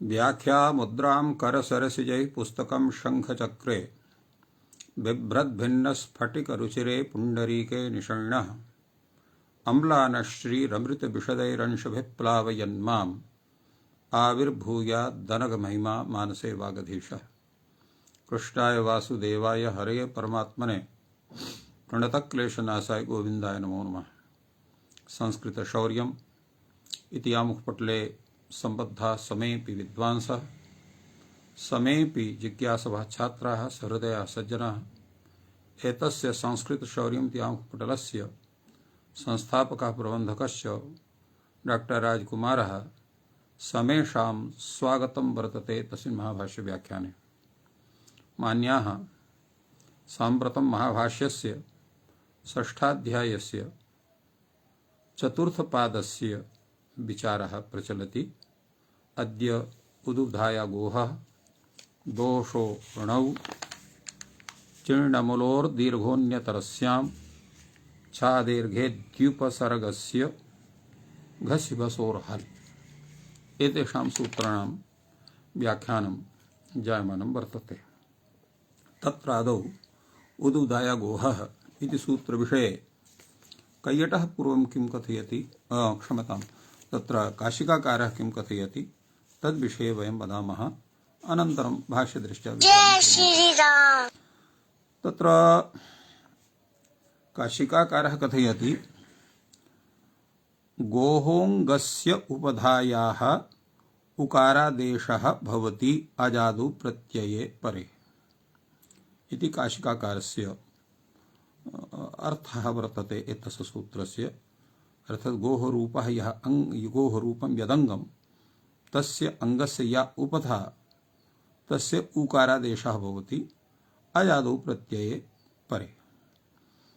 व्याख्या मुद्रां करसरसिजैः पुस्तकं शङ्खचक्रे बिभ्रद्भिन्नस्फटिकरुचिरे पुण्डरीके निषण्णः अम्लानश्रीरमृतविशदैरंशभिः प्लावयन्माम् आविर्भूयाद्दनगमहिमा मानसे वागधीशः। कृष्णाय वासुदेवाय हरये परमात्मने प्रणतक्लेशनाशाय गोविन्दाय नमो नमः। संस्कृतशौर्यम् इति आमुखपटले सम्बद्धाः समेऽपि विद्वांसः समेऽपि जिज्ञासवः छात्राः सहृदयाः सज्जनाः एतस्य संस्कृतशौर्यम् इति आमुखपटलस्य संस्थापकः प्रबन्धकश्च डॉक्टर राजकुमारः समेषां स्वागतं वर्तते तस्मिन् महाभाष्यव्याख्याने। मान्याः साम्प्रतं महाभाष्यस्य षष्ठाध्यायस्य चतुर्थपादस्य विचारः प्रचलति। अद्य उदुधायागोः दोषो णौ चिण्डमूलोर्दीर्घोऽन्यतरस्यां छादीर्घेद्युपसर्गस्य घसिभसोर्हल् एतेषां सूत्राणां व्याख्यानं जायमानं वर्तते। तत्रादौ उदुदायागोः इति सूत्रविषये कैयटः पूर्वं किं कथयति क्षम्यतां तत्र काशिकाकारः किं कथयति तद्विषये वयं वदामः, अनन्तरं भाष्यदृष्ट्या तत्र काशिकाकारः कथयति गोहोङ्गस्य उपधायाः उकारादेशः भवति अजादु प्रत्यये परे इति काशिकाकारस्य अर्थः वर्तते। एतस्य सूत्रस्य अर्थात् गोः रूपः यः गोः रूपं यदङ्गं तस्य अङ्गस्य या उपधा तस्य उकारादेशः भवति अजादौ प्रत्यये परे।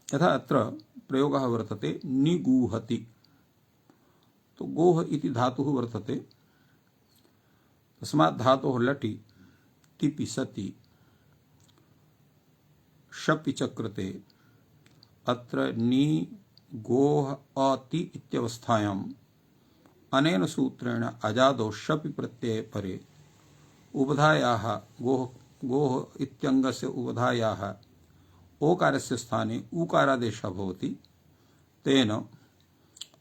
यथा अत्र प्रयोगः वर्तते निगूहति, तो गोः इति धातुः वर्तते, तस्मात् धातोः लटि तिपि सति शपि चक्रते अत्र नि गोः अति इत्यवस्थायाम् अनेन सूत्रेण अजादौ शपि प्रत्यये परे उपधायाः गोः इत्यङ्गस्य उपधायाः ओकारस्य स्थाने ऊकारादेशः भवति, तेन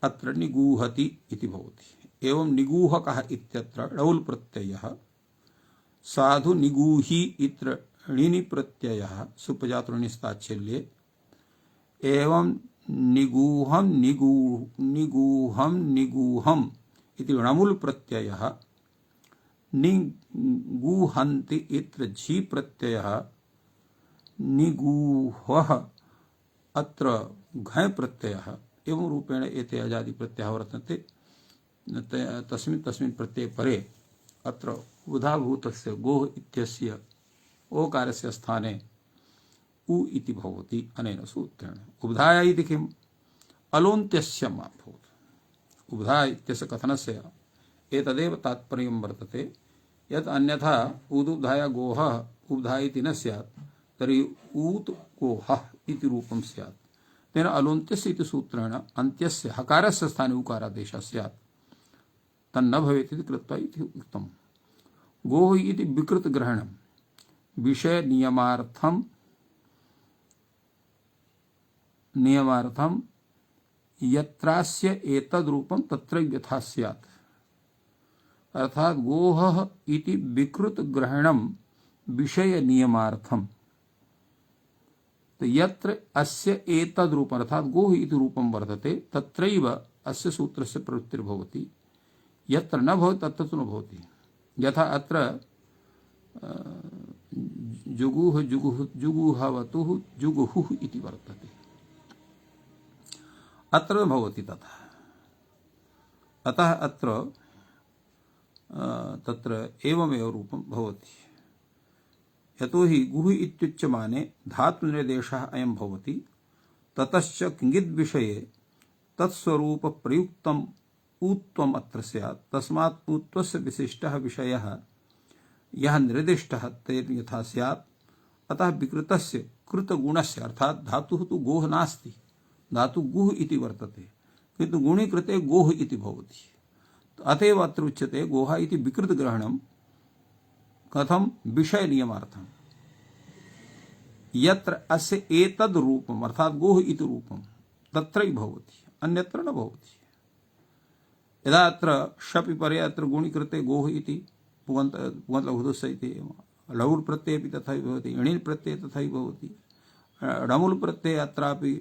अत्र निगूहति इति भवति। एवं निगूहकः इत्यत्र णौल् प्रत्ययः, साधु निगूहि इत्र णिनि प्रत्ययः सुपजातृणिस्ताच्छल्ये, एवं निगूहं निगूहम् इति णमुल् प्रत्ययः, निगूहन्ति इत्र झि प्रत्ययः, निगूहः अत्र घञ् प्रत्ययः, एवं रूपेण एते अजादि प्रत्ययः वर्तन्ते। तस्मिन् प्रत्यये परे अत्र उदाभूतस्य गोः इत्यस्य ओकारस्य स्थाने उ इति भवति अनेन सूत्रेण। उबधाया इति किम्? अलोन्त्यस्य मा भवति। उबधा इत्यस्य कथनस्य एतदेव तात्पर्यं वर्तते यत् अन्यथा उदुबधाया गोः उबधा इति न स्यात् तर्हि ऊत् गोः इति रूपं स्यात्। तेन अलोन्त्यस्य इति सूत्रेण अन्त्यस्य हकारस्य स्थाने उकारादेशः स्यात्, तन्न भवेत् इति कृत्वा इति उक्तम्। गोः इति विकृत ग्रहणं विषय नियमार्थं यत्रास्य एतद्रूपं तत्र यथा स्यात्। अर्थात् गोः इति विकृत ग्रहणं विषय नियमार्थं, तो यत्र अस्य एतद्रूपम् अर्थात् गोः इति रूपं वर्तते तत्रैव अस्य सूत्रस्य प्रवृत्तिर्भवति। यत्र न भवति तत्र तु न भवति। यथा अत्र जुगुः जुगुहवतुः जुगुहुः इति वर्तते, अत्र भवति तथा। अतः अत्र तत्र एवमेव रूपं भवति। यतोहि गुः इत्युच्यमाने धातुनिर्देशः अयं भवति, ततश्च किञ्चिद्विषये तत्स्वरूपप्रयुक्तम् ऊत्वम् अत्र स्यात्। तस्मात् ऊत्वस्य विशिष्टः विषयः यः निर्दिष्टः तेन यथा स्यात्। अतः विकृतस्य कृतगुणस्य अर्थात् धातुः तु गोः नास्ति, धातु गुः इति वर्तते, किन्तु गुणि कृते गोः इति भवति। अतएव अत्र उच्यते गोः इति विकृत ग्रहणं कथम विषय नियमार्थम यत्र अस्य एतद् रूपम अर्थात गोह इति रूपम तत्रैव भवति अन्यत्र न भवति। यदा अत्र शपि परे अत्र गुणीकृते गोह इति पुगन्तलघुदस्य इति लौर् प्रत्यये अपि तथैव भवति, इणिल् प्रत्यये तथैव भवति, णमुल् प्रत्यये अत्रापि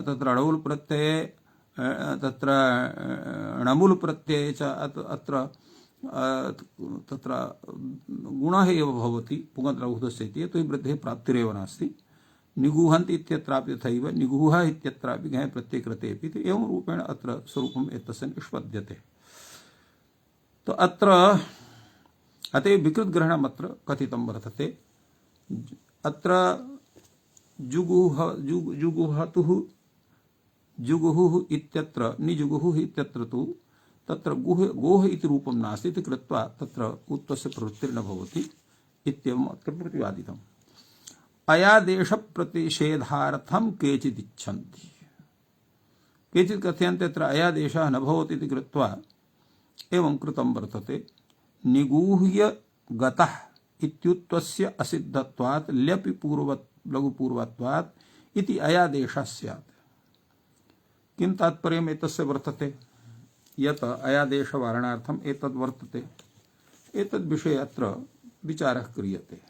तत्र णौल् प्रत्यये तत्र णमुल् प्रत्यये च अत्र तत्र गुणः एव भवति पुगन्तलघुदस्य इति, यतो हि वृद्धेः प्राप्तिरेव नास्ति। निगूहन्ति इत्यत्रापि तथैव निगूहः इत्यत्रापि घञ् प्रत्यये कृते अपि तो एवं रूपेण अत्र स्वरूपम् एतस्य निष्पद्यते। तो अत्र अतः विकृतग्रहणम् अत्र कथितं वर्तते। अत्र जुगुहुः इत्यत्र निजुगुहुः इत्यत्र तु तत्र गोह इति रूपं नास्ति इति कृत्वा तत्र उत्तस्य प्रवृत्तिर्न भवति इत्येवम् अत्र प्रतिपादितम्। अयादेश प्रतिषेधार्थम केचित् इच्छन्ति, केचित् कथयन्ति अत्र अयादेशः न भवति इति कृत्वा एवं कृतं वर्तते। निगूह्य गतः इत्युक्तस्य असिद्धत्वात् ल्यपि पूर्ववत् लघुपूर्वत्वात् इति अयादेशः स्यात्। किं तात्पर्यम् एतस्य वर्तते? यत् अयादेशवारणार्थम् एतद् वर्तते, एतद् विषये अत्र विचारः क्रियते।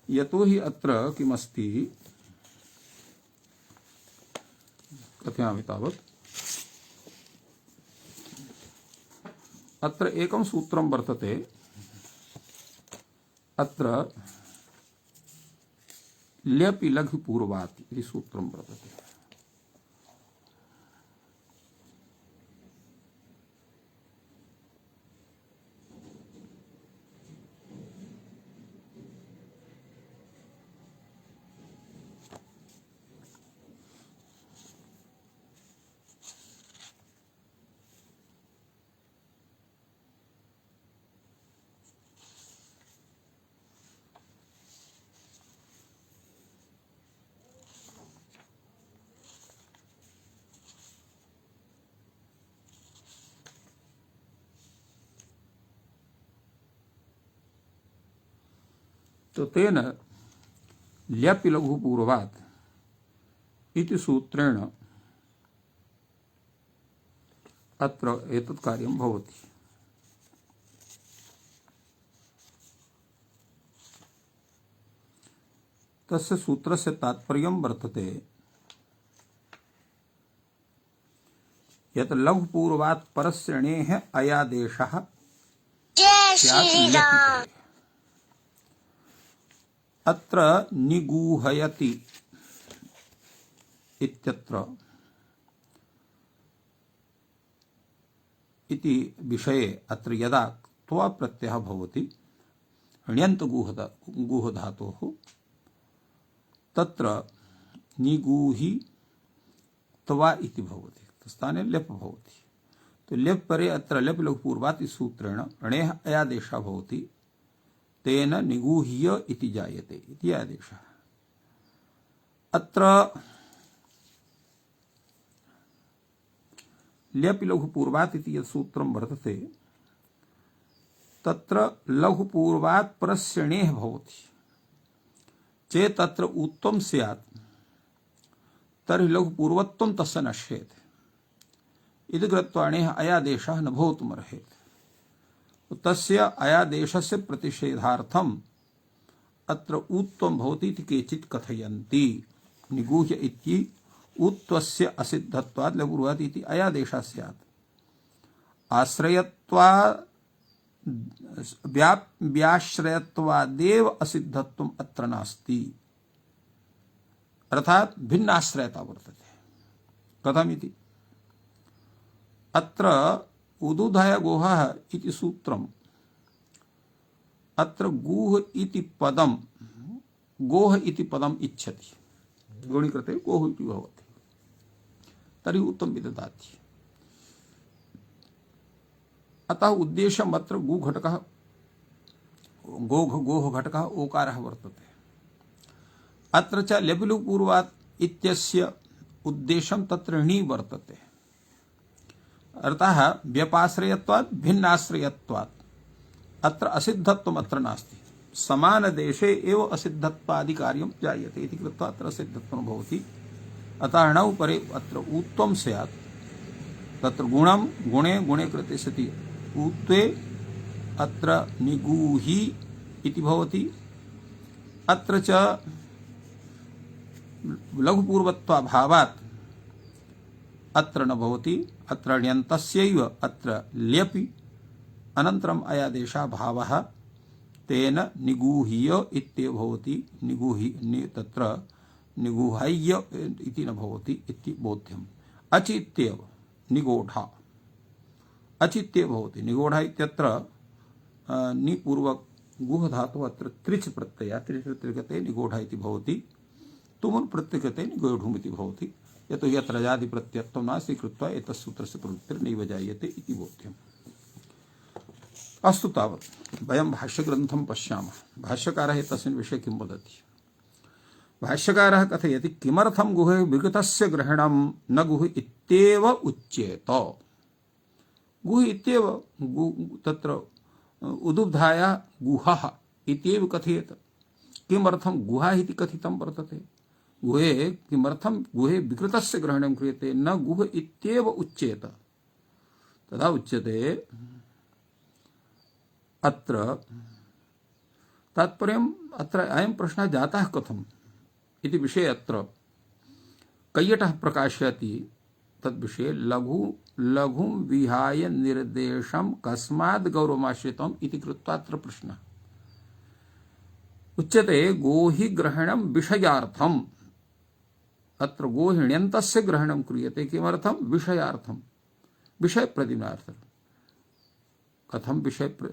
यतो हि अत्र किमस्ति कथयामि तावत्, अत्र एकं सूत्रं वर्तते। अत्र ल्यपि लघुपूर्वात् इति सूत्रं वर्तते। तो तेन ल्यपि लघुपूर्वात् इति सूत्रेण अत्र एतत् कार्यं भवति। तस्य सूत्रस्य तात्पर्यं वर्तते यत् लघुपूर्वात् परस्य णेः अयादेशः स्यात्। अत्र निगूहयति इत्यत्र इति विषये अत्र यदा त्वा प्रत्ययः भवति ण्यन्त गूह धातोः तत्र निगूहि त्वा इति भवति, स्थाने ल्यप् भवति। तो ल्यप् परे अत्र ल्यप् लघुपूर्वात् सूत्रेण णेः अयादेशः भवति, तेन निगूह्य इति जायते इति आदेशः। अत्र ल्यपि लघुपूर्वात् इति यत् सूत्रं वर्तते तत्र लघुपूर्वात् परस्य णेः भवति चेत् तत्र उत्तम स्यात् तर्हि लघुपूर्वत्वं तस्य नश्येत् इति कृत्वा णेः अयादेशः न भवितुमर्हेत्। तस्य अयादेशस्य प्रतिषेधार्थम अत्र उत्वं भवति इति केचित् कथयन्ति। निगूह्य इति उत्वस्य असिद्धत्वात् लघुपूर्वात् इति अयादेशः स्यात्। आश्रयत्वात् व्याश्रयत्वादेव असिद्धत्वम् अत्र नास्ति, अर्थात् भिन्नाश्रयता वर्तते। कथमिति? अत्र उदुधय गोहः इति सूत्रम् अत्र गूह इति पदं गोह इति पदम् इच्छति, गुणीकृते गोह इति भवति, तर्हि उत्तम विदधाति। अतः उद्देश्यम् अत्र गु घटकः गोह घटकः ओकारः वर्तते। अत्र च ल्यपिलुपूर्वात् इत्यस्य उद्देश्यं तत्र णी वर्तते। अर्थाः व्यपाश्रयत्वात् भिन्नाश्रयत्वात् अत्र असिद्धत्वम् अत्र नास्ति, समान देशे एव असिद्धत्वादि कार्यं जायते इति कृत्वा अत्र असिद्धत्वं भवति। अतः ण उपरि अत्र ऊत्वं स्यात्, तत्र गुणं गुणे गुणे कृते सति ऊत्वे अत्र निगूहि इति भवति। अत्र च लघुपूर्वत्वाभावात् अत्र न भवति, अत्र ण्यन्तस्यैव अत्र ल्यपि अनन्तरम् अयादेशः भावः तेन निगूह्य इत्येव भवति। तत्र निगूह्य इति न भवति इति बोध्यम्। अचित्येव निगूढा, अचित्येव भवति। निगूढा इत्यत्र निपूर्वक गुह धातुः अत्र त्रिच् प्रत्ययः, त्रिच् प्रत्ययते निगूढा इति भवति। तुमुन् प्रत्ययते निगूढुम् इति भवति। यतो हि अत्र रजादि प्रत्ययत्वं नास्ति कृत्वा एतत् सूत्रस्य प्रवृत्तिर्नैव जायते इति बोध्यम्। अस्तु तावत् वयं भाष्यग्रन्थं पश्यामः। भाष्यकारः तस्मिन् विषये किं वदति? भाष्यकारः कथयति किमर्थं गुहे विगतस्य ग्रहणं न गुह इत्येव उच्येत। गुह इत्येव तत्र उदुब्धाया गुहः इत्येव कथयेत। किमर्थं गुहा इति कथितं वर्तते? गुहे किमर्थं गुहे विकृतस्य ग्रहणं क्रियते न गुह इत्येव उच्येत। तदा उच्यते अत्र तात्पर्यम् अत्र अयं प्रश्नः जातः कथम् इति विषये अत्र कैयटः प्रकाशयति। तद्विषये लघुं विहाय निर्देशं कस्माद् गौरवमाश्रितम् इति कृत्वा अत्र प्रश्नः उच्यते। गोहि ग्रहणं विषयार्थम्, अत्र गोहिण्यन्तस्य ग्रहणं क्रियते। किमर्थं? विषयार्थं, विषयप्रतिज्ञार्थं। कथं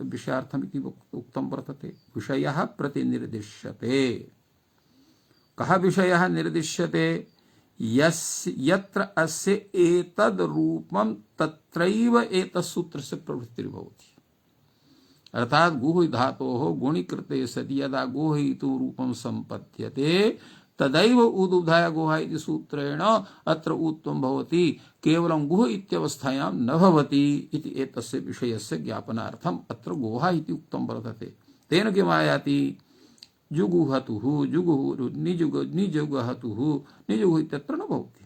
विषयार्थम् इति उक्तं वर्तते? विषयः प्रतिनिर्दिश्यते। कः विषयः निर्दिश्यते? यत्र अस्य एतद् रूपं तत्रैव एतत् सूत्रस्य प्रवृत्तिर्भवति। अर्थात गुह धातोः गुणीकृते सति यदा गुह इति रूपं सम्पद्यते तदैव उदुब्धाया गुहा इति सूत्रेण अत्र ऊत्वं भवति। केवलं गुह इत्यवस्थायां न भवति इति एतस्य विषयस्य ज्ञापनार्थम् अत्र गुहा इति उक्तं वर्तते। तेन किम् आयाति? जुगुहतुः, जुगुः निजुगहतुः, निजुगुः इत्यत्र न भवति।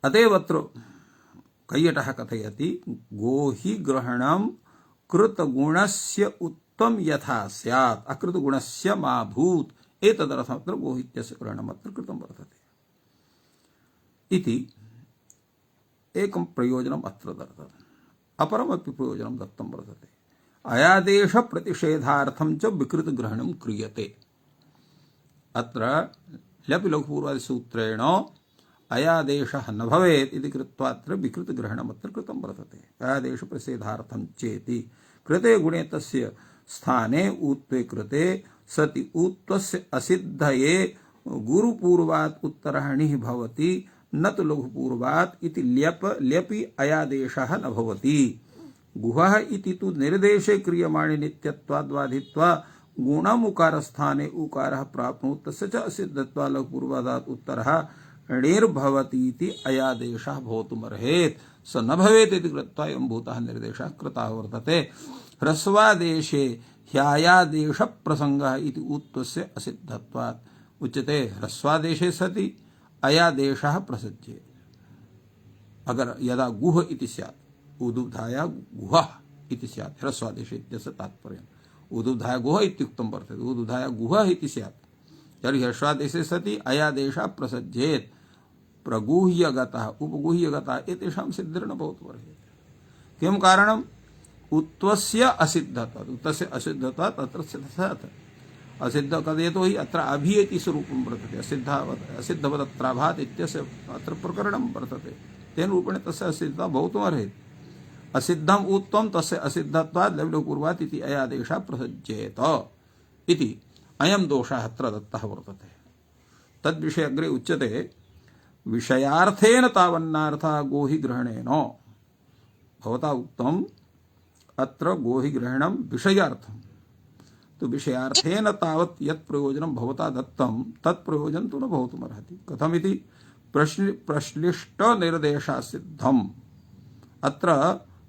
अतएव अत्र कैयटः कथयति गोहि ग्रहणं कृतगुणस्य उत्तम यथा स्यात् अकृतगुणस्य मा भूत् एतदर्थम् अत्र गोहि इत्यस्य ग्रहणम् अत्र कृतं वर्तते इति एकं प्रयोजनम् अत्र दत्तम्। अपरमपि प्रयोजनं दत्तं वर्तते। अयादेश प्रतिषेधार्थं च विकृत ग्रहणं क्रियते। अत्र ल्यपि लघुपूर्वादिसूत्रेण अयादेशः न भवेत् इति कृत्वा अत्र विकृत ग्रहणम् अत्र कृतं वर्तते। अयादेश प्रतिषेधार्थं चेति कृते गुणे तस्य स्थाने ऊत्वे कृते सति ऊत्वस्य असिद्धये गुरुपूर्वात् उत्तरहणिः भवति न तु लघुपूर्वात् इति ल्यपि अयादेशः न भवति। गुहः इति तु निर्देशे क्रियमाणे नित्यत्वाद् बाधित्वा गुणमुकारस्थाने उकारः प्राप्नोत् तस्य च असिद्धत्वात् लघुपूर्वादात् उत्तरः णिर्भवतीति अयादेशः भवितुमर्हेत्। स न भवेत् इति कृत्वा अयं भूतः निर्देशः कृतः वर्तते। ह्रस्वादेशे ह्यायादेश प्रसंगः इति ऊत्वस्य असिद्धत्वात् उच्यते। ह्रस्वादेशे सति अयादेशः प्रसज्येत्। अगर यदा गुह इति स्यात् उदुब्धाया गुहः इति स्यात् ह्रस्वादेशे इत्यस्य तात्पर्यम् उदुब्धाया गुह इत्युक्तं वर्तते। उदुब्धाया गुहः इति स्यात् तर्हि ह्रस्वादेशे सति अयादेशः प्रसज्येत्। प्रगूह्यगतः उपगूह्यगतः एतेषां सिद्धिर्न भवितुमर्हेत्। किं कारणम्? उत्वस्य असिद्धत्वात्। उत्वस्य असिद्धत्वात् अत्र स्यात्। असिद्ध कथयतो हि अत्र अभियति स्वरूपं वर्तते। असिद्धवदत्राभात् इत्यस्य अत्र प्रकरणं वर्तते। तेन रूपेण तस्य असिद्धता भवितुमर्हेत्। असिद्धम् ऊत्वं तस्य असिद्धत्वात् लघुपूर्वात् इति अयादेशः प्रसज्येत इति अयं दोषः अत्र दत्तः वर्तते। तद्विषये अग्रे उच्यते विषयार्थेन तावन्नार्थः गोहि ग्रहणेन। भवता उक्तम् अत्र गोहि ग्रहणं विषयार्थम्। तो विषयार्थेन तावत् यत् प्रयोजनं भवता दत्तं तत् प्रयोजनं तु न भवितुमर्हति। कथमिति? प्रश्लिष्ट निर्देशः सिद्धम्। अत्र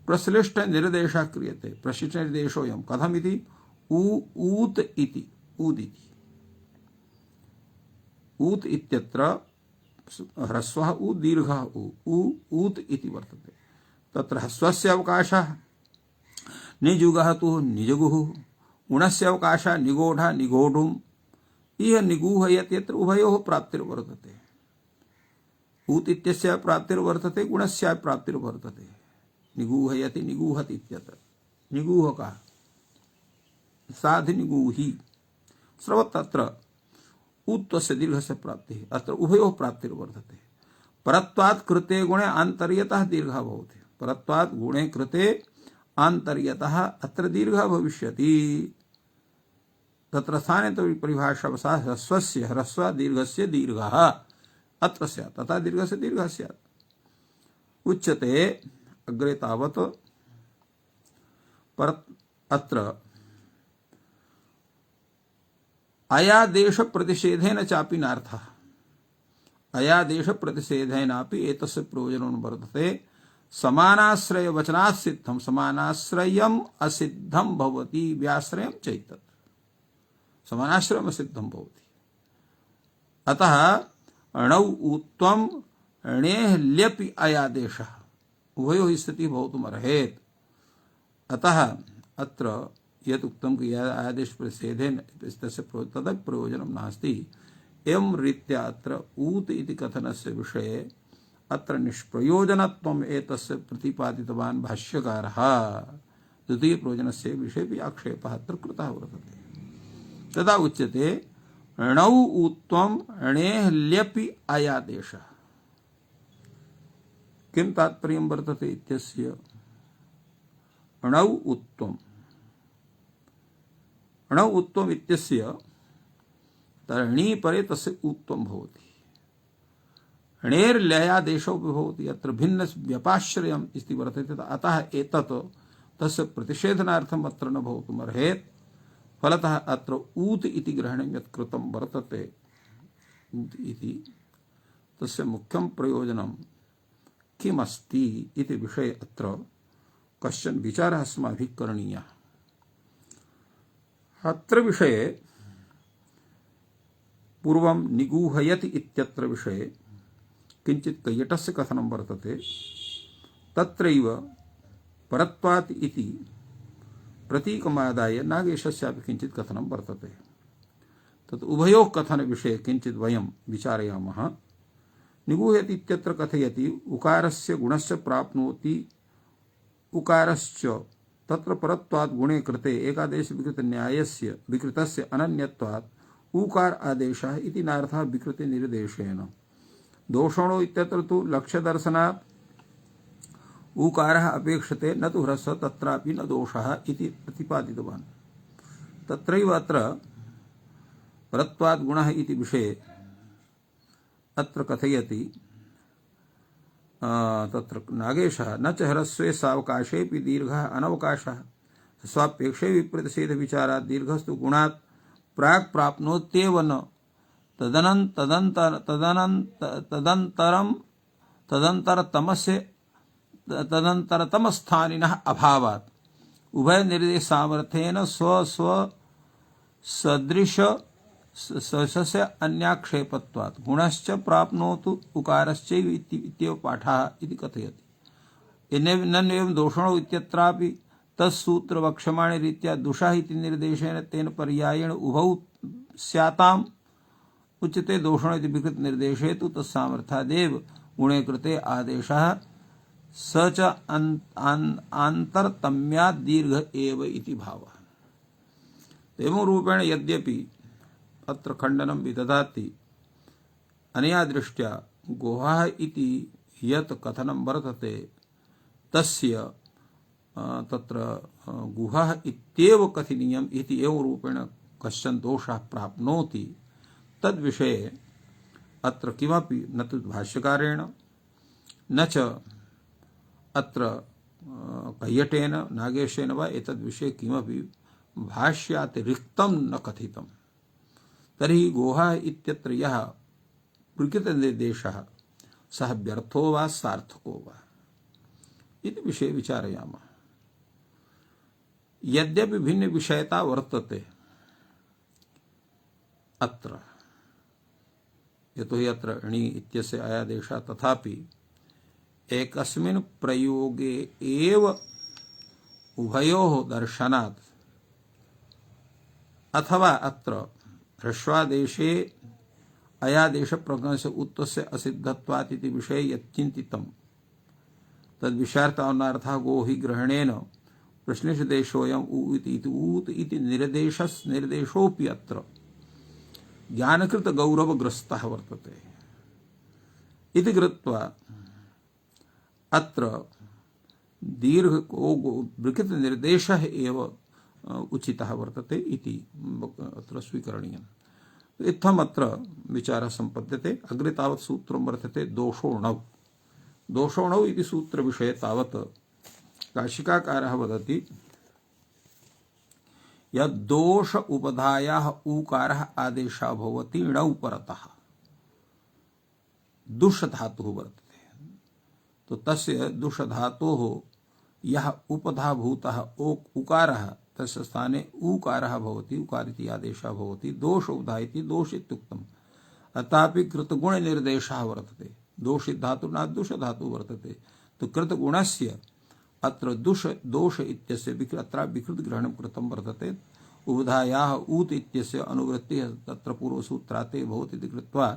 प्रश्लिष्ट निर्देशः क्रियते। प्रश्लिष्ट निर्देशोऽयं कथमिति ऊत इति ऊदिति ऊत इत्यत्र ह्रस्वः उ दीर्घः उ ऊत इति वर्तते। तत्र ह्रस्वस्य अवकाशः निजुगः तु निजगुः गुणस्य अवकाशः निगूढः निगूढुम् इह निगूहयति यत्र उभयोः प्राप्तिर्वर्तते। ऊत इत्यस्य प्राप्तिर्वर्तते गुणस्य प्राप्तिर्वर्तते। निगूहयति निगूहति इत्यत्र निगूहकः साधि निगूही सर्वत्र तत्र ऊत्वस्य दीर्घस्य प्राप्तिः अत्र उभयोः प्राप्तिर्वर्तते। परत्वात् कृते गुणे आन्तर्यतः दीर्घः भवति। परत्वात् गुणे कृते आन्तर्यतः अत्र दीर्घः भविष्यति। तत्र स्थाने तो परिभाषावशात् ह्रस्वस्य ह्रस्व दीर्घस्य दीर्घः अत्र स्यात् तथा दीर्घस्य दीर्घः स्यात्। उच्यते अग्रे तावत् पर अत्र अयादेश प्रतिषेधेन चापि नार्थः। अयादेश प्रतिषेधेनापि एतस्य प्रयोजनं वर्तते। समानाश्रय वचनात् सिद्धं समानाश्रयम् असिद्धं भवति व्याश्रयं चैतत् समानाश्रयम् असिद्धं भवति। अतः अणौ ऊत्वम् अणेः ल्यपि अयादेशः उभयोः स्थितिः भवितुमर्हेत्। अतः अत्र यत् उक्तं कि आदेश प्रतिषेधेन तस्य तदपि प्रयोजनं नास्ति। एवं रीत्या अत्र ऊत इति कथनस्य विषये अत्र निष्प्रयोजनत्वम् एतस्य प्रतिपादितवान् भाष्यकारः। द्वितीय प्रयोजनस्य विषये आक्षेपः अत्र कृतः वर्तते। तदा उच्यते णौ ऊत्वम् अणेः ल्यपि अयादेशः। किं तात्पर्यं वर्तते इत्यस्य णौ ऊत्वम् णौ ऊत्वम् इत्यस्य तर्णी परे तस्य ऊत्वं भवति। णेर्लयादेशो भवति अत्र भिन्न व्यपाश्रयम् इति वर्तते। अतः एतत् तस्य प्रतिषेधनार्थम् अत्र न भवितुमर्हेत्। फलतः अत्र ऊत इति ग्रहणं यत् कृतं वर्तते ऊत इति तस्य मुख्यं प्रयोजनं किमस्ति इति विषये अत्र कश्चन विचारः अस्माभिः करणीयः। अत्र विषये पूर्वं निगूहयति इत्यत्र विषये किंचित् कैयटस्य कथनं वर्तते। तत्रैव परत्वात् इति प्रतीकमादाय नागेशस्यापि किंचित् कथनं वर्तते। तत् उभयोः कथनविषये किंचित् वयं विचारयामः। निगूहयति इत्यत्र कथयति उकारस्य गुणस्य प्राप्नोति उकारश्च तत्र परत्वात् गुणे कृते एकादेश विकृत न्यायस्य विकृतस्य अनन्यत्वात् उकार आदेशः इति नार्थः विकृति निर्देशेन। दोषणो इत्यत्र तु लक्ष्य दर्शनात् उकारः अपेक्षते न तु ह्रस्व तत्रापि न दोषः इति प्रतिपादितवान्। तत्रैव अत्र परत्वात् गुणः इति विषये अत्र कथयति तत्र नागेशः न च ह्रस्वे सावकाशेऽपि दीर्घः अनवकाशः स्वापेक्षे विप्रतिषेध विचारात् दीर्घस्तु गुणात् प्राक् प्राप्नोत्येव न तदन्तरतमस्थानिनः अभावात् उभय निर्देश सामर्थ्येन स्व स्व सदृश सस्य अन्याक्षेपत्वात् गुणश्च प्राप्नोतु उकारश्चैव इत्येव पाठः इति कथयति। नन्वेवं दोषणो इत्यत्रापि तत्सूत्र वक्ष्यमाणे रीत्या दुषः इति निर्देशेन तेन पर्यायेण उभौ स्याताम्। उच्यते दोषणो इति विकृत निर्देशे तु तत्सामर्थ्यादेव गुणे कृते आदेशः स च आन्तरतम्यात् दीर्घ एव इति भावः। एवं रूपेण यद्यपि अत्र खण्डनं विदधाति अनया दृष्ट्या गुहः इति यत् कथनं वर्तते तस्य तत्र गुहः इत्येव कथनीयम् इति एवं रूपेण कश्चन दोषः प्राप्नोति तद्विषये अत्र किमपि न तु भाष्यकारेण न च अत्र कैयटेन नागेशेन वा एतद्विषये किमपि भाष्यातिरिक्तं न कथितं। तर्हि गोहा इत्यत्र यः विकृतनिर्देशः सः व्यर्थो वा सार्थको वा इति विषये विचारयामः। यद्यपि भिन्न विषयता वर्तते अत्र, यतो हि अत्र णि इत्यस्य अयादेशः, तथापि एकस्मिन् प्रयोगे एव उभयोः दर्शनात् अथवा अत्र ह्रस्वादेशे अयादेश प्रकरणस्य उत्तस्य असिद्धत्वात् इति विषये यच्चिन्तितं तद्विषयार्थावनार्थः गो हि ग्रहणेन प्रश्नेषदेशोऽयम् उ इति ऊत इति निर्देशोऽपि अत्र ज्ञानकृत गौरवग्रस्तः वर्तते इति कृत्वा अत्र दीर्घ बृहत् निर्देशः एव उचितः वर्तते इति अत्र स्वीकरणीयम्। इत्थम् अत्र विचारः सम्पद्यते। अग्रे तावत् सूत्रं वर्तते दोषोणौ। दोषोणौ इति सूत्रविषये तावत् काशिकाकारः वदति यद्दोष उपधायाः ऊकारः आदेशः भवति णौ परतः दुष धातुः वर्तते, तो तस्य दुष धातोः यः उपधाभूतः उकारः तस्य स्थाने ऊकारः भवति, उकारिति आदेशः भवति। दोष उपधा इति दोष इत्युक्तम्। अथापि कृतगुण निर्देशः वर्तते। दोषित धातुना दुष धातु वर्तते, तो कृतगुणस्य अत्र दोष इत्यस्य अत्र विकृत ग्रहणं कृतं वर्तते। उपधायाः ऊत इत्यस्य अनुवृत्तिः तत्र पूर्वसूत्रात् भवति इति कृत्वा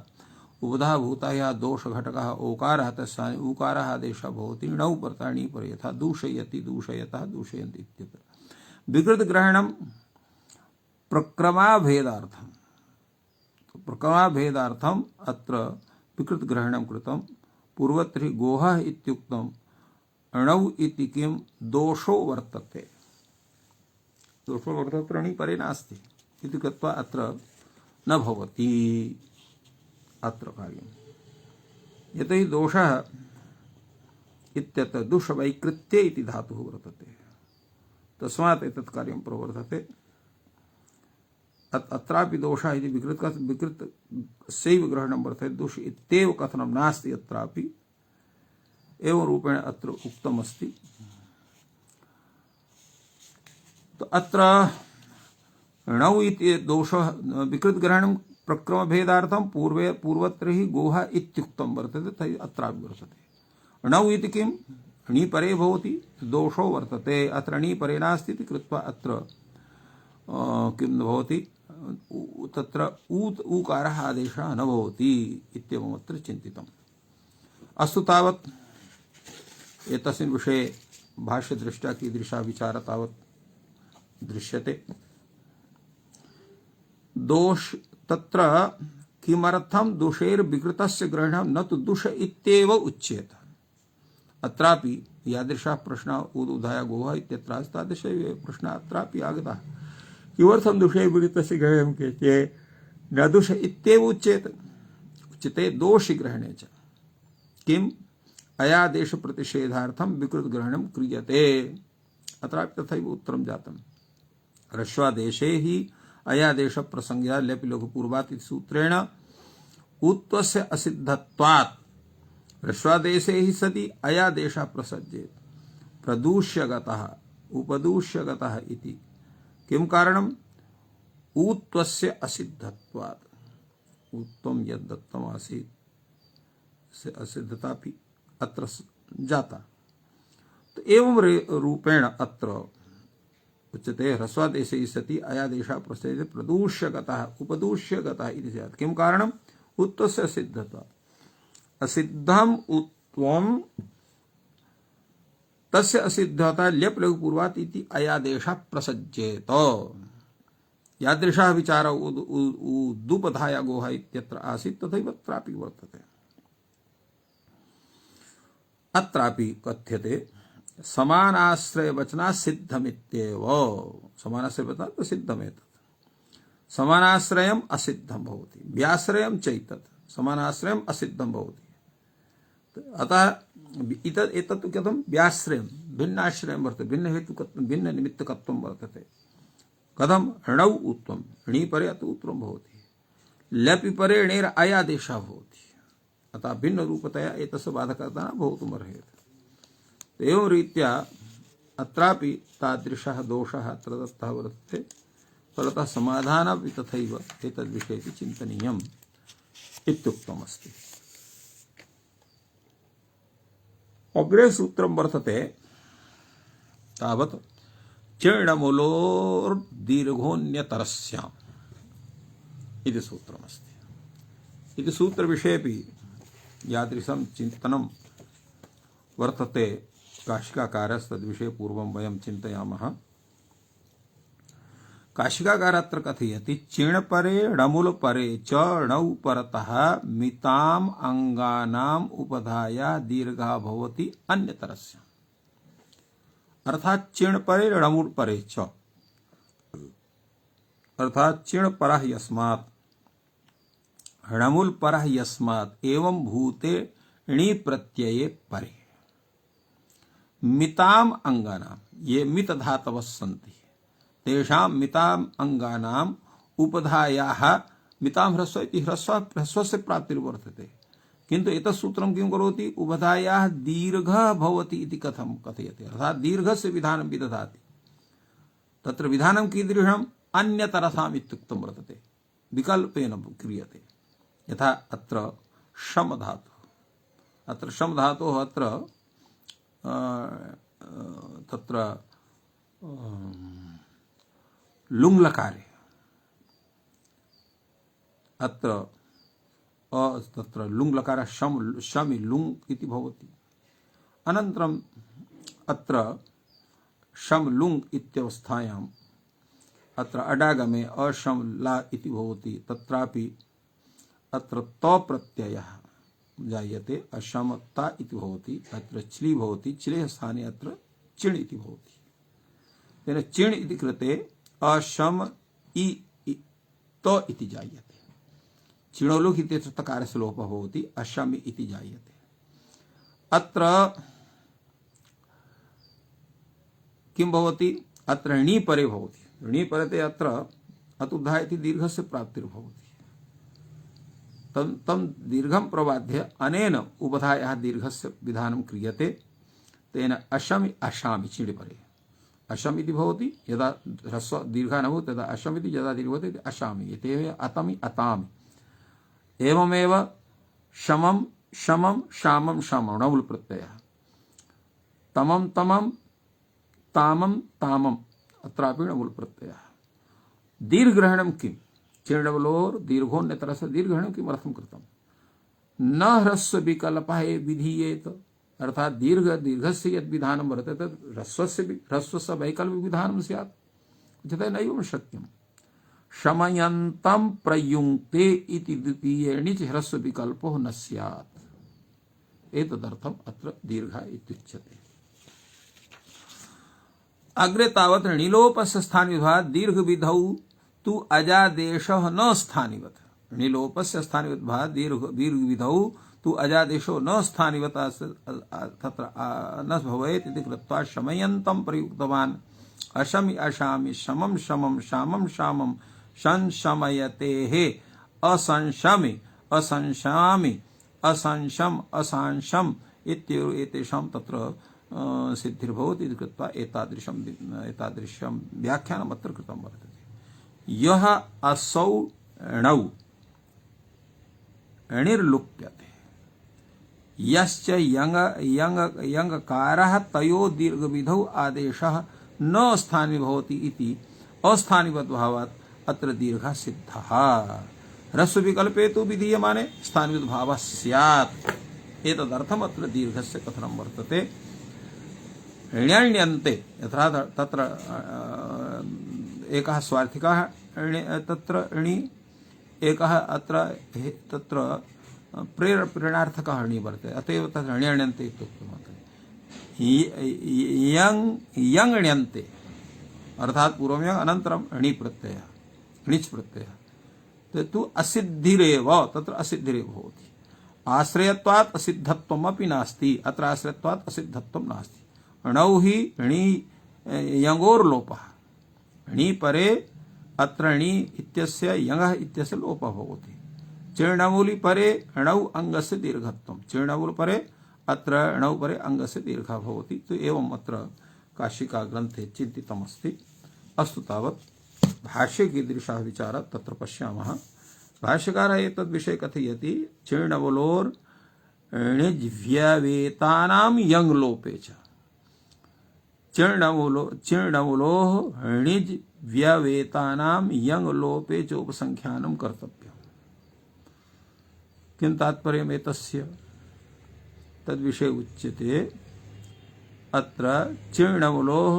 उपधाभूतः दोष घटकः ओकारः तस्यानि ऊकारः आदेशः भवति णौ परताणि पर यथा दूषयति दूषयतः दूषयन्ति इत्यत्र। विकृत ग्रहणं प्रक्रमाभेदार्थं, प्रक्रमाभेदार्थम् अत्र विकृत ग्रहणं कृतं। पूर्वत्र हि गोः इत्युक्तं णौ इति किं दोषो वर्तते, दोषो वर्तते णि परे नास्ति इति कृत्वा अत्र न भवति अत्र कार्यम्। यतो हि दोषः इत्यत्र दुष्वैकृत्ये इति धातुः वर्तते, तस्मात् एतत् कार्यं प्रवर्तते। अत्रापि दोषः इति विकृतस्यैव ग्रहणं वर्तते, दोष इत्येव कथनं नास्ति अत्रापि। एवं रूपेण अत्र उक्तमस्ति। तो अत्र णौ इति दोषः विकृत ग्रहणं प्रक्रम भेदार्थं पूर्वत्र हि गोः इत्युक्तं वर्तते, तर्हि अत्रापि वर्तते। णौ इति किं णि परे भवति, दोषो वर्तते। अत्र णि परे नास्ति इति कृत्वा अत्र किं भवति, तत्र ऊकारः आदेशः न भवति इत्येवम् अत्र चिन्तितम्। अस्तु, तावत् एतस्मिन् विषये भाष्यदृष्ट्या कीदृशः विचारः तावत् दृश्यते। दोष तत्र किमर्थं दोषैर्विकृतस्य ग्रहणं न तु दुष इत्येव उच्येत। अत्रापि यादृशः प्रश्नः उदाया गोः इत्यत्र तादृश प्रश्नः अत्रापि आगतः। किमर्थं दोषैर्विकृतस्य ग्रहणं क्रियते, न दुष इत्येव उच्येत, उच्यते दोषग्रहणे च किम् अयादेश प्रतिषेधार्थं विकृत ग्रहणं क्रियते। अत्रापि तथैव उत्तरं जातम्। ह्रस्वादेशे हि अयादेश प्रसंज्ञा लेपि लघु पूर्वात् इति सूत्रेण उत्वस्य असिद्धत्वात् ह्रस्वादेशे हि सति अयादेशः प्रसज्येत प्रदूष्यगतः उपदूष्यगतः इति। किं कारणम्, उत्वस्य असिद्धत्वात्, उत्वं यद् दत्तम् आसीत् से असिद्धतापि अत्र जाता। तो एवं रूपेण अत्र उच्यते ह्रस्वादेशे सति अयादेशः प्रसज्यते प्रदूष्यगतः उपदूष्यगतः इति स्यात्। किं कारणम्, उत्वस्य असिद्धत्वात्। असिद्धम् उत्वं तस्य असिद्धता ल्यप लघु पूर्वात् इति अयादेशः प्रसज्येत। यादृशः विचारः उदुपधाया गोः इत्यत्र आसीत् तथैव अत्रापि वर्तते। अत्रापि कथ्यते समानाश्रय वचना सिद्धमित्येव। समानाश्रय वचनात् सिद्धमेतत्। समानाश्रयम् असिद्धं भवति, व्याश्रयं चैतत् समानाश्रयम् असिद्धं भवति। अतः एतत् कथं व्याश्रयं भिन्नाश्रयं वर्तते, भिन्न हेतुकत्वं भिन्न निमित्तकत्वं वर्तते। कथं, णौ उत्वं णि परे अतः उत्वं भवति, लपि परे णेर् अयादेशः भवति। अतः भिन्न रूपतया एतस्य बाधकता न भवितुमर्हति। एवं रीत्या अत्रापि तादृशः दोषः अत्र दत्तः वर्तते। फलतः समाधानमपि तथैव एतद्विषयेपि चिन्तनीयम् इत्युक्तमस्ति। अग्रे सूत्रं वर्तते तावत् चीर्णमूलोर्दीर्घोऽन्यतरस्याम् इति सूत्रमस्ति। इति सूत्रविषयेपि यादृशं चिन्तनं वर्तते काशिकाकारस्तद्विषये पूर्वं वयं चिन्तयामः। काशिकाकार अत्र कथयति चिणपरे णमुलपरे च णौ परतः मिताम् अंगानाम् उपधाय दीर्घा भवति अन्यतरस्य। अर्थात चिणपरे णमुलपरे च, अर्थात चिणपरः यस्मात् णमुलपरः यस्मात् एवं भूते णी प्रत्यये परे मिताम् अंगानाम्, ये मित धातवः सन्ति, तेषां मिताम् अंगानाम् उपधायाः, मितां ह्रस्व इति ह्रस्वस्य प्राप्तिर्वर्तते, किन्तु एतत् सूत्रं किं करोति, उपधायाः दीर्घः भवति इति कथं कथयति, अर्थात् दीर्घस्य विधानं विदधाति। तत्र विधानं कीदृशम्, अन्यतरसाम् इत्युक्तं वर्तते, विकल्पेन क्रियते। यथा अत्र शम धातुः, अत्र शम धातोः अत्र तत्र लुङ्लकारे अत्र तत्र लुङ्लकारः शमि लुङ् इति भवति। अनन्तरम् अत्र शम लुङ् इत्यवस्थायाम् अत्र अडागमे अशम ला इति भवति। तत्रापि अत्र त प्रत्ययः जायते, अशमता इति भवति, अत्र चिलि भवति, चिलेः स्थाने अत्र चिण् इति भवति। तेन चिण् इति कृते अशम इ त इति जायते, चिणोलुक् इत्यत्र तकारस्य लोपः भवति, अशमि इति जायते। अत्र किं भवति, अत्र णी परे भवति, णी परते अत्र अतुद्धा इति दीर्घस्य प्राप्तिर्भवति। तम दीर्घं प्रबाध्य अनेन उपधायाः दीर्घस्य विधानं क्रियते। तेन अशमि अशामि चिणि परे अशम इति भवति, यदा ह्रस्व दीर्घः न भवति तदा अशम इति, यदा दीर्घः भवति अशामि इति, अतमि अतामि। एवमेव शमं शमं शामं शामं णमुल् प्रत्ययः, तमं तमं तामं तामम् अत्रापि णमुल् प्रत्ययः। दीर्घग्रहणं किम्, चीर्णवलोर् दीर्घोऽन्यतरस्य दीर्घग्रहणं किमर्थं कृतं, न ह्रस्व विकल्पः विधीयेत, अर्थात दीर्घस्य यद् विधानं वर्तते तद् ह्रस्वस्य वैकल्पिक विधानं स्यात्, उच्यते नैवं शक्यम्। शमयन्तं प्रयुङ्क्ते इति द्वितीये च ह्रस्व विकल्पो न स्यात्, एतदर्थम् अत्र दीर्घ इत्युच्यते। अग्रे तावत् णिलोपस्य स्थानिभावात् दीर्घ विधौ तु अजादेशः न स्थानिवत्, णिलोपस्य स्थानिवद्भावात् दीर्घ विधौ तु अजादेशो न स्थानिवत् तत्र न भवेत् इति कृत्वा शमयन्तं प्रयुक्तवान्। अशमि अशामि शमं शमं शामं शामं संशमयतेः असंशमि असंशामि असंशम असांशम इत्येतेषां तत्र सिद्धिर्भवति इति कृत्वा एतादृशं व्याख्यानम् अत्र कृतं वर्तते। यः असौ णौ णिर्लुप्यते, यश्च यङ्कारः तयो दीर्घविधौ आदेशः न स्थानि भवति इति अस्थानिवद्भावात् अत्र दीर्घः सिद्धः। ह्रस्व विकल्पे तु विधीयमाने स्थानिवद्भावः स्यात्, एतदर्थम् अत्र दीर्घस्य कथनं वर्तते। ण्यन्यन्ते यथा तत्र एकः स्वार्थिकः तत्र णि, एकः अत्र तत्र प्रेरणार्थकः णि वर्तते, अतएव तत्र ण्यन्ते इत्युक्तमस्ति। यङ् अर्थात पूर्वं अनन्तरं णि प्रत्ययः, णिच् प्रत्ययः, तु असिद्धिरेव, तत्र असिद्धिरेव भवति। आश्रयत्वात् असिद्धत्वमपि नास्ति, अत्र आश्रयत्वात् असिद्धत्वं नास्ति। णौ हि णि यङोर्लोपः, णि परे अत्र णि इत्यस्य यङः इत्यस्य लोपः भवति। चीर्णमूलि परे णौ अङ्गस्य दीर्घत्वं, चीर्णमूल परे अत्र णौ परे अङ्गस्य दीर्घः भवति। तो एवम् अत्र काशिका ग्रन्थे चिन्तितमस्ति। अस्तु तावत् भाष्ये कीदृशः विचारः तत्र पश्यामः। भाष्यकारः एतद्विषये कथयति चीर्णवलोर् णिज्व्यवेतानां यङ् लोपे च चीर्णवलोः णिज्व्यवेतानां यङ् लोपे च उपसंख्यानं कर्तव्यम्। किं तात्पर्यम् एतस्य? तद्विषये उच्यते अत्र चीर्णवलोः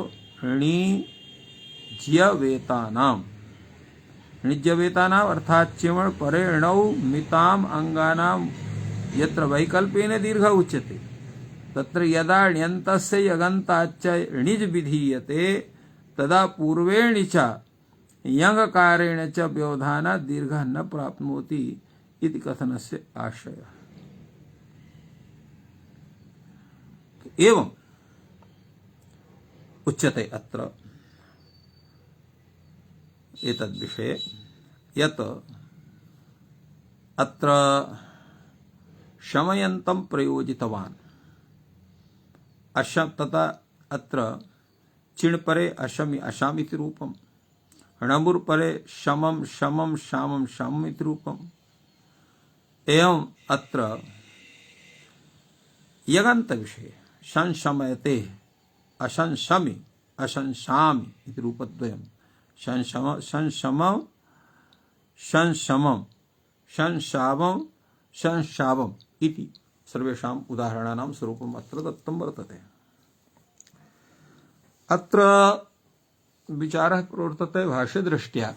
णिज्यवेतानाम् अर्थात् चिवण परे णौ मिताम् अंगानां यत्र वैकल्पेन दीर्घ उच्यते तत्र यदा ण्यन्तस्य यगन्ताच्च णिज् विधीयते तदा पूर्वेण च यङ्कारेण च व्यवधानात् दीर्घः न प्राप्नोति इति कथनस्य आशयः। एवम् उच्यते अत्र एतद्विषये यत् अत्र शमयन्तं प्रयोजितवान् अशम तथा अत्र चिण्परे अशमि अशामिति रूपम् णमुर्परे शमं शमं शामं शामिति रूपम्। एवम् अत्र यगन्त विषये संशमयते अशंशमि अशंशामि इति रूपद्वयम् संशमं संशमं संशावं संशावम् इति सर्वेषाम् उदाहरणानां स्वरूपम् अत्र दत्तं वर्तते। अत्र विचारः प्रवर्तते भाष्यदृष्ट्या।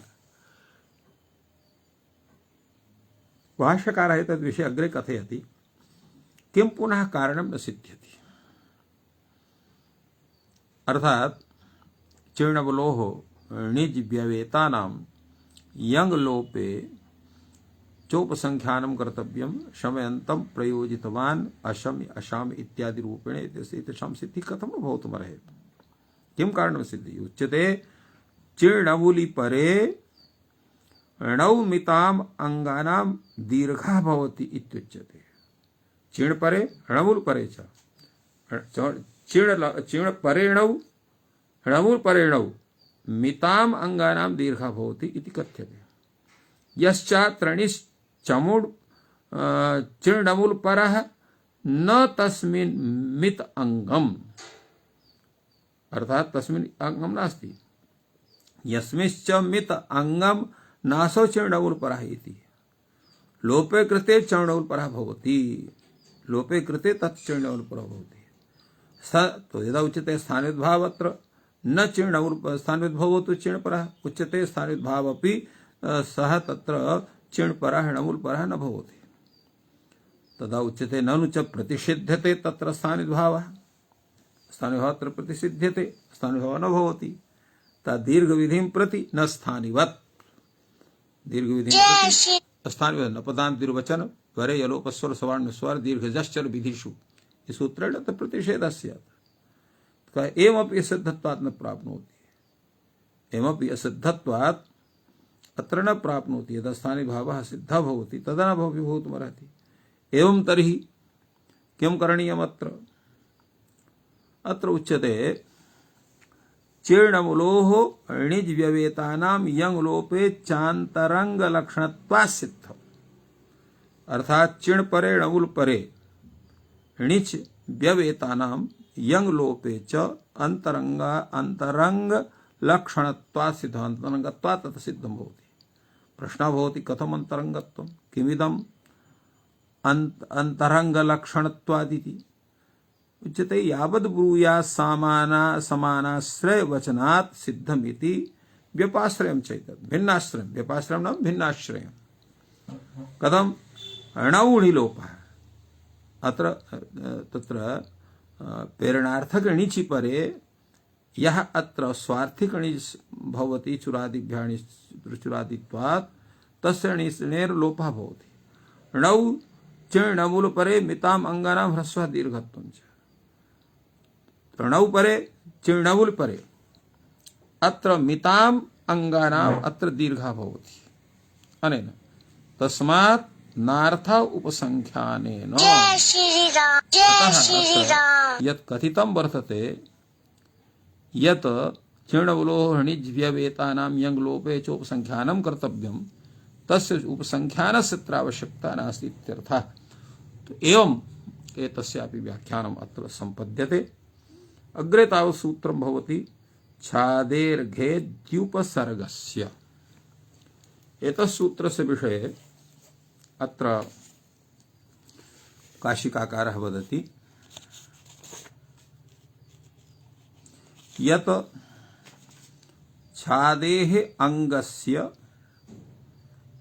भाष्यकारः एतद्विषये अग्रे कथयति किं पुनः कारणं न सिद्ध्यति। अर्थात् चीर्णवलोः णिज्व्यवेतानां यङ् लोपे चोपसंख्यानं कर्तव्यं शमयन्तं प्रयोजितवान् अशमि अशामि इत्यादि रूपेण एतेषां सिद्धिः कथं भवितुमर्हति। किं कारणं सिद्धिः उच्यते चीर्णवुलि परे णौ मिताम् अंगानां दीर्घः भवति इत्युच्यते। चीर्ण परे णमुल् परे च चीर्ण परेणौ णमुल् परेणौ मिताम् अंगानां दीर्घः भवति इति कथ्यते। यश्चात्रनिश्चमुड् चीर्णमुल् परः न तस्मिन् मित अंगम् अर्थात् तस्मिन् अंगं नास्ति। यस्मिंश्च मित अंगं नासौ चीर्णमुल् परः इति लोपे कृते चीर्णमुल् परः भवति। लोपे कृते तत् चीर्णमुल् परः भवति। स तो यदा उच्यते स्थानविद्भाव अत्र न चीर्णमुल् स्थानविद्भावो तु चीर्णपरः उच्यते स्थानविद्भाव अपि सः तत्र चीर्णपरः णमुल् परः न भवति। तदा उच्यते ननु च प्रतिषिध्यते तत्र स्थानविद्भावः। स्थानविद्भावः अत्र प्रतिषिध्यते स्थानविद्भावः न भवति। तद्दीर्घविधिं प्रति न स्थानिवत् दीर्घविधिं प्रति स्थानविवत् न पदान्त द्विर्वचन वरे यलोपस्वर सवर्ण स्वर दीर्घजश्चर विधिषु इस सूत्रेण तत्र प्रतिषेधः स्यात्। एवमपि सिद्धत्वात् न प्राप्नोति। एवमपि असिद्धत्वात् अत्र न प्राप्नोति। यदा स्थानिभावः सिद्धः भवति तदा न भवितुमर्हति। एवं तर्हि किं करणीयम् अत्र? अत्र उच्यते चीर्णमुलोः णिज्व्यवेतानां यङ् लोपे चान्तरङ्गलक्षणत्वात् सिद्धम्। अर्थात् चिण् परे णमुल् परे णिच् व्यवेतानां यङ् लोपे च अंतरंग लक्षणत्वात् सिद्धम्। अंतरंगत्वात् तत् सिद्धं भवति। प्रश्नः भवति कथम् अंतरंगत्वं किमिदम् अंतरंग लक्षणत्वादिति उच्यते यावद् ब्रूयात् समानाश्रय वचनात् सिद्धमिति व्यपाश्रयं चैतत् भिन्नाश्रयं व्यपाश्रयं नाम भिन्नाश्रयं। कथम् णौणिलोपः अत्र तत्र प्रेरणार्थक णिचि परे यः अत्र स्वार्थिक णिच् भवति चुरादिभ्यां चुरादित्वात् तस्य णेर् लोपः भवति। णौ चीर्णमुल् परे मिताम् अंगानां ह्रस्वः दीर्घत्वं च णौ परे चीर्णमुल् परे अत्र मिताम् अंगानाम् अत्र दीर्घः भवति। अनेन तस्मात् नार्थ उपसंख्यानेन जय श्री राम, जय श्री राम। यत् कथितं वर्तते यत् चीर्णवलोहनिज्व्यवेतानां यङ् लोपे च उपसंख्यानं कर्तव्यं तस्य उपसंख्यानस्य अत्र आवश्यकता नास्ति इत्यर्थः। तो एवं एतस्यापि व्याख्यानम् अत्र सम्पद्यते। अग्रे तावत् सूत्रं भवति छादेर्घे द्युपसर्गस्य। एतस् सूत्रस्य विषये अत्र काशिकाकारः वदति यत् छादेः अंगस्य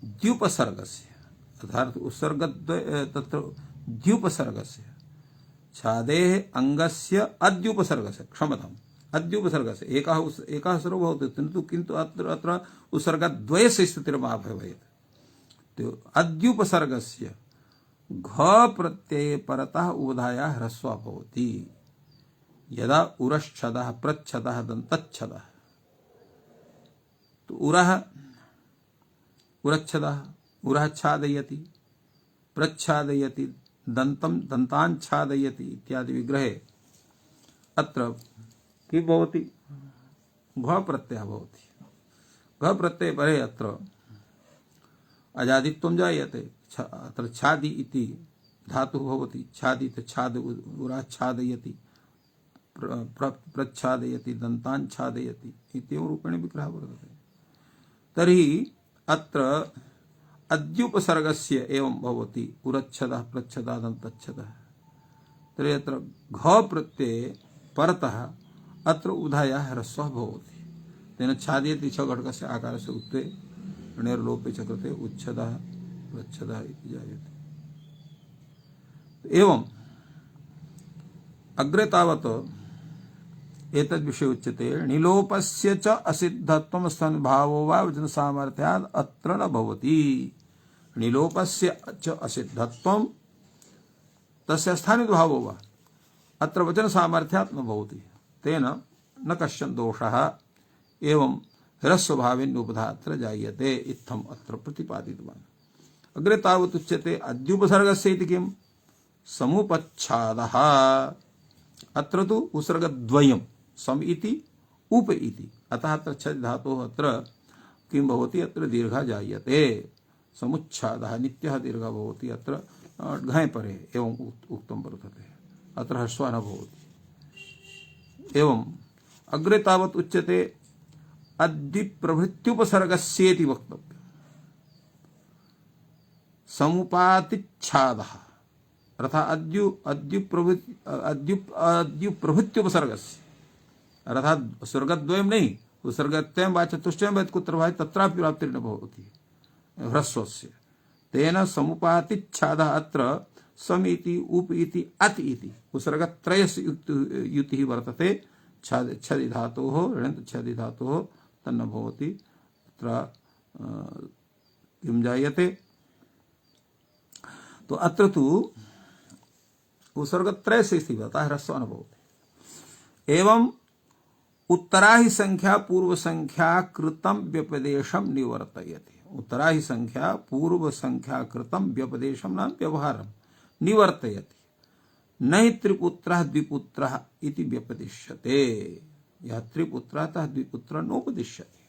द्युपसर्गस्य अर्थात उत्सर्गद्वय तत्र द्युपसर्गस्य छादेः अंगस्य अद्युपसर्गस्य क्षमताम् अद्युपसर्गस्य एकः स्वरो भवति किन्तु अत्र उत्सर्गद्वयस्य स्थितिर्मा भवेत्। तो अद्युपसर्गस्य घ प्रत्यये परतः उभधायाः ह्रस्वः भवति यदा उरश्छदः प्रच्छदः दन्तच्छदः। तो उरः उरच्छदः उरच्छादयति प्रच्छादयति दन्तं दन्ताच्छादयति इत्यादि विग्रहे अत्र किं भवति घ प्रत्ययः भवति। घ प्रत्यये परे अत्र अजादित्वं जायते। अत्र छादि इति धातुः भवति। छादि छाद उराच्छादयति प्रच्छादयति दन्ताच्छादयति इत्येवं रूपेण विग्रहः वर्तते। तर्हि अत्र अद्युपसर्गस्य एवं भवति उरच्छदः प्रच्छदः दन्तच्छदः। तर्हि अत्र घ प्रत्यये परतः अत्र उधायाः ह्रस्वः भवति। तेन छादयति छ घटकस्य आकारस्य उत्ते णेर्लोपे च कृते उच्छदः प्रच्छदः इति जायते। एवं अग्रे तावत् एतद्विषये उच्यते णिलोपस्य च असिद्धत्वं स्तनभावो वा वचन सामर्थ्यात् अत्र न भवति। णिलोपस्य च असिद्धत्वं तस्य स्थानिभावो वा अत्र वचन सामर्थ्यात् न भवति। तेन न कश्चन दोषः एवं ह्रस्वभावेन अत्र जायते इत्थम् अत्र प्रतिपादितवान्। अग्रे तावत् उच्यते अद्युपसर्गस्य इति किम् समुपच्छादः। अत्र तु उपसर्गद्वयं सम इति उप इति अतः अत्र छद् धातोः अत्र किं भवति अत्र दीर्घः जायते। समुच्छादः नित्यः दीर्घः भवति अत्र घञ् परे एवं उक्तं वर्तते। अत्र ह्रस्वः न भवति। एवं अग्रे तावत् उच्यते अद्युप्रभृत्युपसर्गस्येति वक्तव्यम्। समुपातिच्छादः अर्थात् अद्युप्रभृत्युपसर्गस्य अर्थात् स्वर्गद्वयं नहीं उत्सर्गत्वं वा चतुष्टयं वा कुत्र वा तत्रापि प्राप्तिर्न भवति ह्रस्वस्य। तेन समुपातिच्छादः अत्र सम इति उप इति अति इति उत्सर्गत्रयस्य युतिः वर्तते। छदि धातोः ऋणन्त छदि धातोः तन्न भवति। अत्र किं जायते। तो अत्र तु उत्सर्गत्रयस्य स्थितिः ह्रस्वः न भवति। एवं उत्तरा ही संख्या पूर्व संख्या कृतं व्यपदेशं निवर्तयति। उत्तरा ही संख्या पूर्व संख्या कृतं व्यपदेशं नाम व्यवहारं निवर्तयति। नहि त्रिपुत्रः द्विपुत्रः इति व्यपदिश्यते। यः त्रिपुत्रः तः द्विपुत्रः नोपदिश्यते।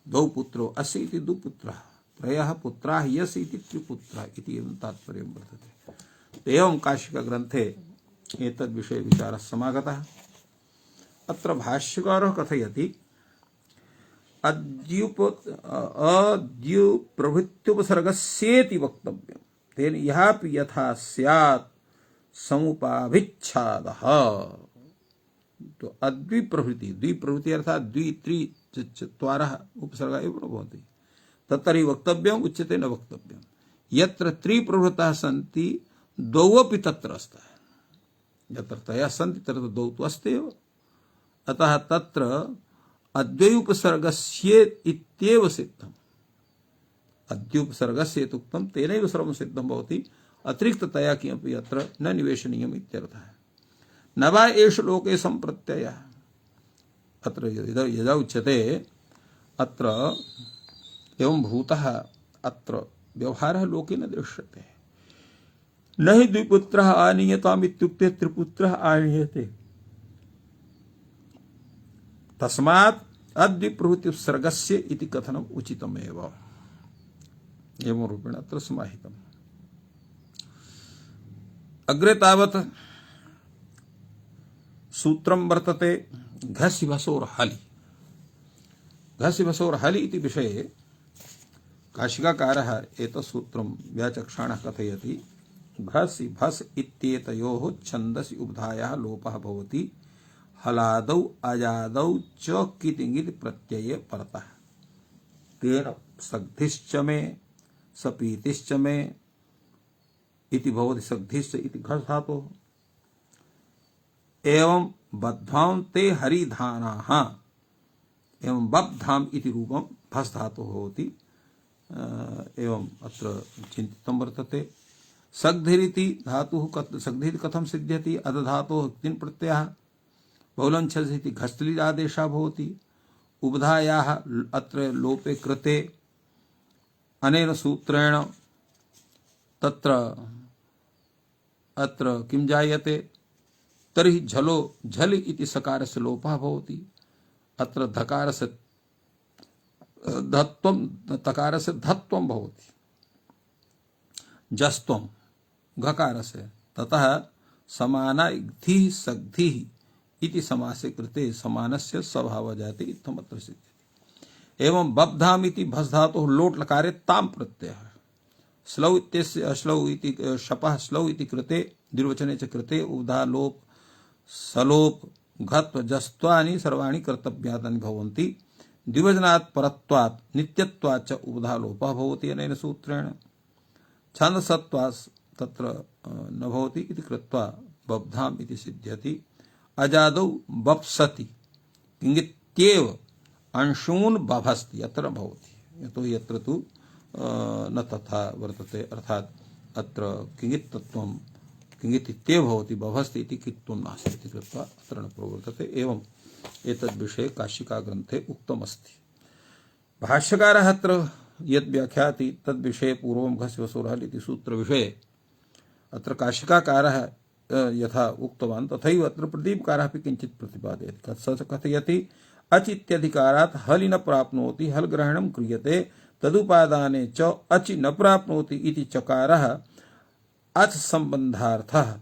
द्वौ पुत्रौ अस्य इति द्विपुत्रः त्रयः पुत्राः यस्य इति त्रिपुत्रः इति तात्पर्यं वर्तते। एवं काशिका ग्रन्थे एतद्विषये विचारः समागतः। अत्र भाष्यकारः कथयति अद्युप्रभृत्युपसर्गस्येति वक्तव्यम्। तेन यहापि यथा स्यात् समुपाभिच्छादः। तो अद्विप्रभृति द्विप्रभृति अर्थात् द्वि त्रि चत्वारः उपसर्गः एव न भवति। तत्तर्हि वक्तव्यम् उच्यते न वक्तव्यम्। यत्र त्रिप्रभृतः सन्ति द्वौ अपि तत्र स्तः। यत्र त्रयः सन्ति तत्र द्वौ तु अस्त्येव। अतः तत्र अद्वयोपसर्गस्य इत्येव सिद्धम्। अद्युपसर्गस्य इत्युक्तं तेनैव सर्वं सिद्धं भवति। अतिरिक्ततया किमपि अत्र न निवेशनीयम् इत्यर्थः। न वा एष लोके सम्प्रत्ययः। अत्र यदा उच्यते अत्र एवं भूतः अत्र व्यवहारः लोके न दृश्यते। न हि द्विपुत्रः आनीयताम् इत्युक्ते त्रिपुत्रः आनीयते। तस्मात् अद्विप्रभृति सर्गस्य इति कथनम् उचितमेव। एवं रूपेण अत्र समाहितम्। अग्रे तावत् सूत्रं वर्तते घसि भसोर हलि। घसि भसोर हलि इति विषये काशिकाकारः एतत् सूत्रं व्याचक्षाणः कथयति। घसि भस इत्येतयोः छन्दसि उभधायाः लोपः भवति हलादौ अजादौ च कितिङिति प्रत्यये परतः। तेन सग्धिश्च मे सपीतिश्च मे इति भवति। सग्धिश्च इति घस् धातुः। एवं बद्धां ते हरिधानाः एवं बब्धाम इति रूपं भस् धातुः भवति। एवं अत्र चिन्तितं वर्तते। सग्धिरिति धातुः सग्धिरिति कथं सिद्ध्यति? अध धातोः तिन् प्रत्ययः बहुलं छस् इति घस्त्लिज आदेशः भवति। उबधायाः अत्र लोपे कृते अनेन सूत्रेण तत्र अत्र किं जायते? तर्हि झलो झल इति सकारस्य लोपः भवति। अत्र धकारस्य धत्वं तकारस्य धत्वं भवति। जस्त्वं घकारस्य ततः समानाग्धिः सग्धिः इति समासे कृते समानस्य स्वभावः जायते इत्थम् अत्र सिद्ध्यति। एवं बब्धाम इति भस् धातुः लोट् लकारे ताम् प्रत्ययः। श्लौ इत्यस्य श्लौ इति शपः श्लौ इति कृते द्विवचने च कृते उबधा लोप सलोप घत्व जस्त्वानि सर्वाणि कर्तव्यानि भवन्ति। द्विवचनात् परत्वात् नित्यत्वात् च उबधा लोपः भवति अनेन सूत्रेण। छन्दसत्वात् तत्र न भवति इति कृत्वा बब्धाम इति सिद्ध्यति। अजादौ बप्सति किङित्येव अंशून् बभस्ति अत्र भवति। यतोहि यत्र तु न तथा वर्तते। अर्थात् अत्र किङित्तत्वं किङित्येव भवति बभस्ति इति कित्वं नास्ति इति कृत्वा अत्र न प्रवर्तते। एवं एतद्विषये काशिका ग्रन्थे उक्तमस्ति। भाष्यकारः अत्र यद् व्याख्याति तद्विषये पूर्वं घसि भसोर हलि इति सूत्रविषये अत्र काशिकाकारः यथा उक्तवान् तथैव अत्र प्रदीपकारः अपि किञ्चित् प्रतिपादयति। स कथयति अचि इत्यधिकारात् हलि न प्राप्नोति हल ग्रहणं क्रियते तदुपादाने च अचि न प्राप्नोति इति चकारः अच संबंधार्थः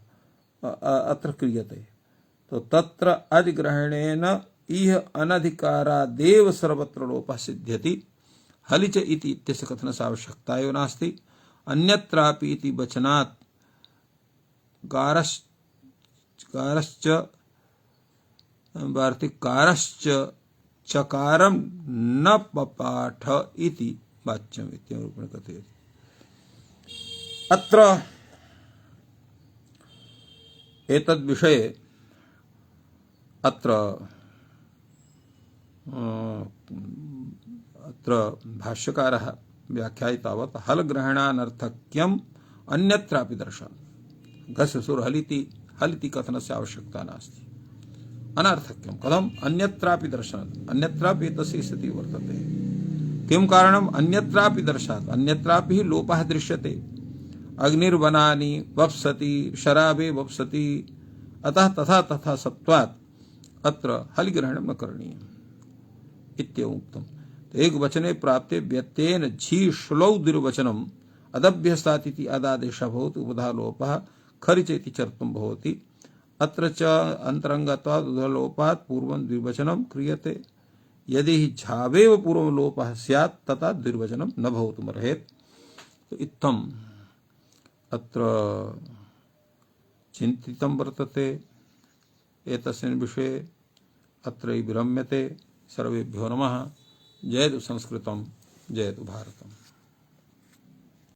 अत्र क्रियते। तो तत्र अज ग्रहणेन इह अनधिकारादेव सर्वत्र लोपः सिद्ध्यति। हलि च इति इत्यस्य कथनस्य आवश्यकता एव नास्ति। अन्यत्रापि इति वचनात् कारश्च वार्तिकारश्च चकारं न पपाठ इति वाच्यम् इत्येवं रूपेण कथयति। अत्र एतद्विषये अत्र भाष्यकारः व्याख्यायि तावत् हल ग्रहणानर्थक्यम् अन्यत्रापि दर्शयति। घस् भसोर हलिति कथनस्य आवश्यकता नास्ति। अनर्थक्यं कथम्? अन्यत्रापि दर्शनात्। अन्यत्रापि एतस्य स्थितिः वर्तते। किं कारणम्? अन्यत्रापि दर्शनात्। अन्यत्रापि लोपः दृश्यते। अग्निर्वनानि वप्सति शराबे वप्सति। अतः तथा तथा सत्वात् अत्र हलिग्रहणं न करणीयम् इत्येवम् उक्तम्। एक वचने प्राप्ते व्यत्ययेन झी श्लौ द्विर्वचनम् अदभ्यस्तात् इति अदादेशः भवति। उबधा लोपः खरिच इति चर्तुं भवति। अत्र च अन्तरङ्गत्वात् उबधलोपात् पूर्वं द्विवचनं क्रियते। यदि झावेव पूर्वं लोपः स्यात् तथा द्विर्वचनं न भवितुमर्हेत्। इत्थम् अत्र चिन्तितं वर्तते। एतस्मिन् विषये अत्र विरम्यते। सर्वेभ्यो नमः। जयतु संस्कृतं जयतु भारतम्।